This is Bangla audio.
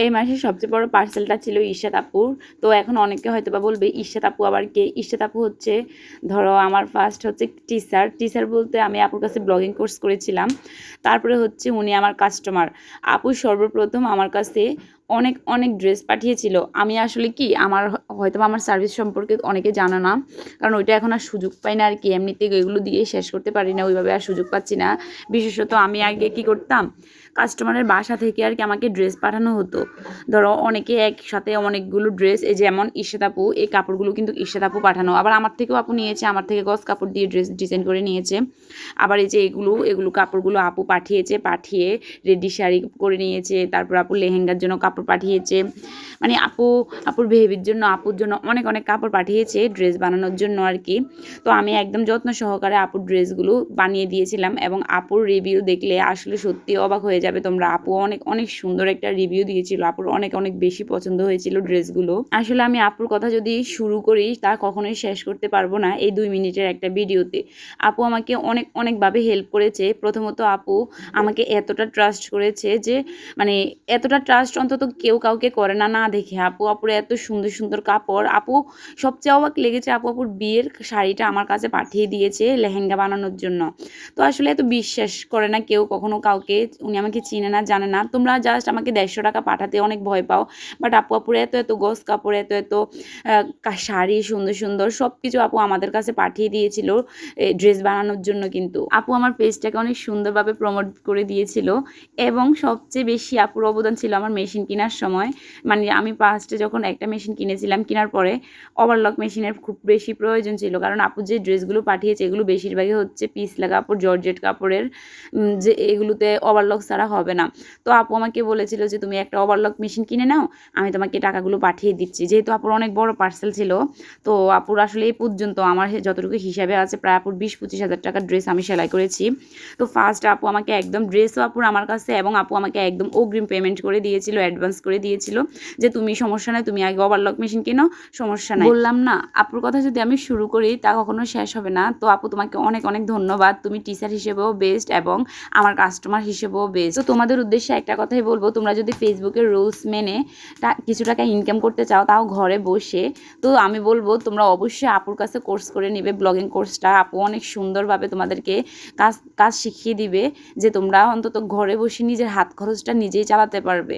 এই মাসের সবচেয়ে বড় পার্সেলটা ছিল ইশরাত আপুর। তো এখন অনেকে হয়তোবা বলবে ইশরাত আপু আবার কে? ইশরাত আপু হচ্ছে, ধরো আমার ফার্স্ট হচ্ছে টিচার বলতে আমি আপুর কাছে ব্লগিং কোর্স করেছিলাম। তারপরে হচ্ছে উনি আমার কাস্টমার। আপু সর্বপ্রথম আমার কাছে অনেক অনেক ড্রেস পাঠিয়েছিল। আমি আসলে কি আমার হয়তোবা আমার সার্ভিস সম্পর্কে অনেকে জানে না, কারণ ওইটা এখন আর সুযোগ পাই না আর কি, এমনিতে এগুলো দিয়ে শেষ করতে পারি না, ওইভাবে আর সুযোগ পাচ্ছি না। বিশেষত আমি আগে কি করতাম, কাস্টমারের বাসা থেকে আর কি আমাকে ড্রেস পাঠানো হতো। ধরো অনেকে একসাথে অনেকগুলো ড্রেস, এই যেমন ইশরাত আপু, এই কাপড়গুলো কিন্তু ইশরাত আপু পাঠানো, আবার আমার থেকেও আপু নিয়েছে, আমার থেকে গজ কাপড় দিয়ে ড্রেস ডিজাইন করে নিয়েছে। আবার এই যে এগুলো কাপড়গুলো আপু পাঠিয়েছে, পাঠিয়ে রেডি শাড়ি করে নিয়েছে। তারপর আপু লেহেঙ্গার জন্য কাপড় পাঠিয়েছে, মানে আপুর বেবির জন্য, আপুর জন্য অনেক অনেক কাপড় পাঠিয়েছে ড্রেস বানানোর জন্য আর কি। তো আমি একদম যত্ন সহকারে আপুর ড্রেসগুলো বানিয়ে দিয়েছিলাম, এবং আপুর রিভিউ দেখলে আসলে সত্যি অবাক হয়ে যাবে তোমরা। আপু অনেক অনেক সুন্দর একটা রিভিউ দিয়েছিল, আপুর অনেক অনেক বেশি পছন্দ হয়েছিল ড্রেসগুলো। আসলে আমি আপুর কথা যদি শুরু করি তা কখনোই শেষ করতে পারবো না এই 2 মিনিটের একটা ভিডিওতে। আপু আমাকে অনেক অনেকভাবে হেল্প করেছে। প্রথমত আপু আমাকে এতটা ট্রাস্ট করেছে যে, মানে এতটা ট্রাস্ট অন্তত কেউ কাউকে করে না, না দেখে। আপুর এত সুন্দর সুন্দর কাপড়। সবচেয়ে অবাক লেগেছে, আপুর বিয়ের শাড়িটা আমার কাছে পাঠিয়ে দিয়েছে লেহেঙ্গা বানানোর জন্য। তো আসলে এত বিশ্বাস করে না কেউ কখনো কাউকে, উনি আমাকে চিনে না, জানে না। তোমরা জাস্ট আমাকে 150 টাকা পাঠাতে অনেক ভয় পাও, বাট আপুর এত এত গজ কাপড়, এত এত শাড়ি, সুন্দর সুন্দর সব কিছু আপু আমাদের কাছে পাঠিয়ে দিয়েছিল ড্রেস বানানোর জন্য। কিন্তু আপু আমার পেজটাকে অনেক সুন্দরভাবে প্রমোট করে দিয়েছিল, এবং সবচেয়ে বেশি আপুর অবদান ছিল আমার মেশিন কেনার সময়। মানে আমি ফার্স্টে যখন একটা মেশিন কিনেছিলাম, কেনার পরে ওভারলক মেশিনের খুব বেশি প্রয়োজন ছিল, কারণ আপু যে ড্রেসগুলো পাঠিয়েছে এগুলো বেশিরভাগই হচ্ছে পিছলা কাপড়, জর্জেট কাপড়ের, যে এগুলোতে ওভারলক ছাড়া হবে না। তো আপু আমাকে বলেছিল যে তুমি একটা ওভারলক মেশিন কিনে নাও, আমি তোমাকে টাকাগুলো পাঠিয়ে দিচ্ছি। যেহেতু আপুর অনেক বড় পার্সেল ছিল, তো আপুর আসলে এই পর্যন্ত আমার যতটুকু হিসাবে আছে প্রায় আপুর 20-25 হাজার টাকার ড্রেস আমি সেলাই করেছি। তো ফার্স্ট আপু আমাকে একদম ড্রেসও আপুর আমার কাছে, এবং আপু আমাকে একদম অগ্রিম পেমেন্ট করে দিয়েছিল, অ্যাডভান্স করে দিয়েছিল, যে তুমি সমস্যা নাই, তুমি আগে ওভারলক মেশিন কেনো, সমস্যা নাই। বললাম না, আপুর কথা যদি আমি শুরু করি তা কখনো শেষ হবে না। তো আপু তোমাকে অনেক অনেক ধন্যবাদ। তুমি টিচার হিসেবেও বেস্ট, এবং আমার কাস্টমার হিসেবেও বেস্ট। তো তোমাদের উদ্দেশ্যে একটা কথাই বলবো, তোমরা যদি ফেসবুকের রুলস মেনে কিছু টাকা ইনকাম করতে চাও, তাও ঘরে বসে, তো আমি বলবো তোমরা অবশ্যই আপুর কাছে কোর্স করে নিবে, ব্লগিং কোর্সটা। আপু অনেক সুন্দরভাবে তোমাদেরকে কাজ শিখিয়ে দিবে, যে তোমরা অন্তত ঘরে বসে নিজের হাত খরচটা নিজেই চালাতে পারবে।